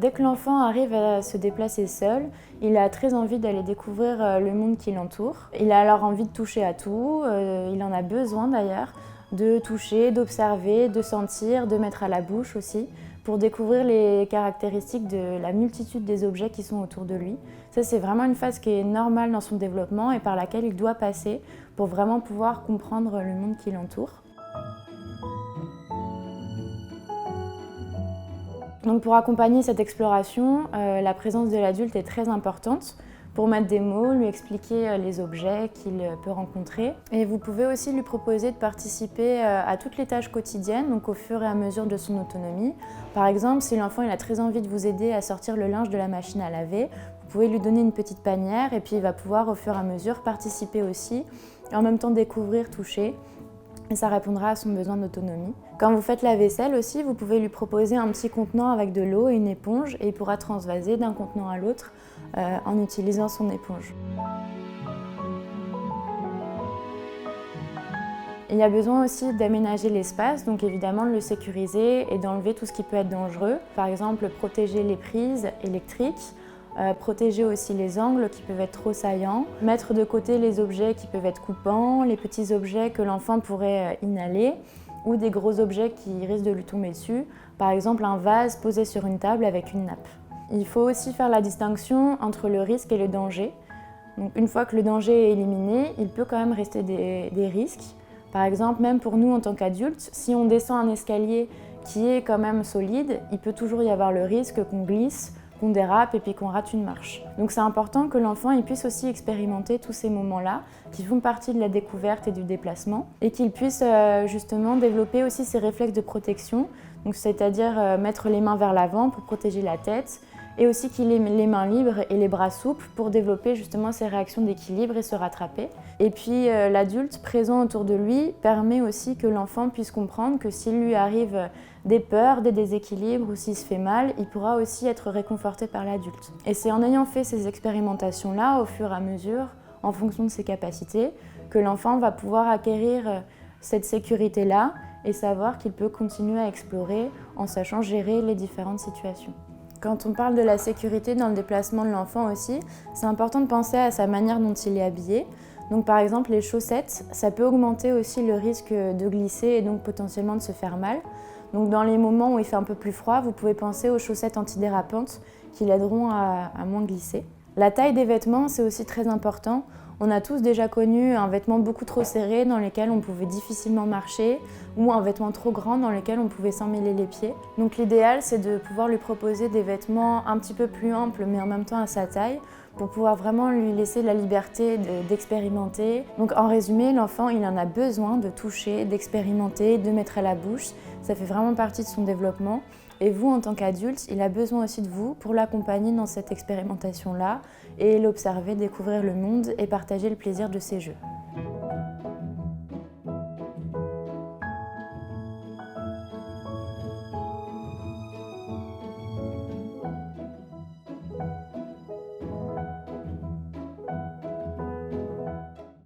Dès que l'enfant arrive à se déplacer seul, il a très envie d'aller découvrir le monde qui l'entoure. Il a alors envie de toucher à tout, il en a besoin d'ailleurs, de toucher, d'observer, de sentir, de mettre à la bouche aussi, pour découvrir les caractéristiques de la multitude des objets qui sont autour de lui. Ça, c'est vraiment une phase qui est normale dans son développement et par laquelle il doit passer pour vraiment pouvoir comprendre le monde qui l'entoure. Donc pour accompagner cette exploration, la présence de l'adulte est très importante pour mettre des mots, lui expliquer les objets qu'il peut rencontrer. Et vous pouvez aussi lui proposer de participer à toutes les tâches quotidiennes, donc au fur et à mesure de son autonomie. Par exemple, si l'enfant a très envie de vous aider à sortir le linge de la machine à laver, vous pouvez lui donner une petite panière et puis il va pouvoir au fur et à mesure participer aussi, et en même temps découvrir, toucher. Et ça répondra à son besoin d'autonomie. Quand vous faites la vaisselle aussi, vous pouvez lui proposer un petit contenant avec de l'eau et une éponge et il pourra transvaser d'un contenant à l'autre en utilisant son éponge. Il y a besoin aussi d'aménager l'espace, donc évidemment de le sécuriser et d'enlever tout ce qui peut être dangereux. Par exemple, protéger les prises électriques, protéger aussi les angles qui peuvent être trop saillants, mettre de côté les objets qui peuvent être coupants, les petits objets que l'enfant pourrait inhaler ou des gros objets qui risquent de lui tomber dessus, par exemple un vase posé sur une table avec une nappe. Il faut aussi faire la distinction entre le risque et le danger. Donc, une fois que le danger est éliminé, il peut quand même rester des risques. Par exemple, même pour nous en tant qu'adultes, si on descend un escalier qui est quand même solide, il peut toujours y avoir le risque qu'on glisse, qu'on dérape et puis qu'on rate une marche. Donc c'est important que l'enfant puisse aussi expérimenter tous ces moments-là qui font partie de la découverte et du déplacement et qu'il puisse justement développer aussi ses réflexes de protection, donc c'est-à-dire mettre les mains vers l'avant pour protéger la tête et aussi qu'il ait les mains libres et les bras souples pour développer justement ses réactions d'équilibre et se rattraper. Et puis l'adulte présent autour de lui permet aussi que l'enfant puisse comprendre que s'il lui arrive des peurs, des déséquilibres ou s'il se fait mal, il pourra aussi être réconforté par l'adulte. Et c'est en ayant fait ces expérimentations-là, au fur et à mesure, en fonction de ses capacités, que l'enfant va pouvoir acquérir cette sécurité-là et savoir qu'il peut continuer à explorer en sachant gérer les différentes situations. Quand on parle de la sécurité dans le déplacement de l'enfant aussi, c'est important de penser à sa manière dont il est habillé. Donc par exemple, les chaussettes, ça peut augmenter aussi le risque de glisser et donc potentiellement de se faire mal. Donc dans les moments où il fait un peu plus froid, vous pouvez penser aux chaussettes antidérapantes qui l'aideront à moins glisser. La taille des vêtements, c'est aussi très important. On a tous déjà connu un vêtement beaucoup trop serré dans lequel on pouvait difficilement marcher ou un vêtement trop grand dans lequel on pouvait s'emmêler les pieds. Donc l'idéal, c'est de pouvoir lui proposer des vêtements un petit peu plus amples mais en même temps à sa taille pour pouvoir vraiment lui laisser la liberté d'expérimenter. Donc en résumé, l'enfant, il en a besoin de toucher, d'expérimenter, de mettre à la bouche. Ça fait vraiment partie de son développement. Et vous, en tant qu'adulte, il a besoin aussi de vous pour l'accompagner dans cette expérimentation-là et l'observer, découvrir le monde et partager le plaisir de ses jeux.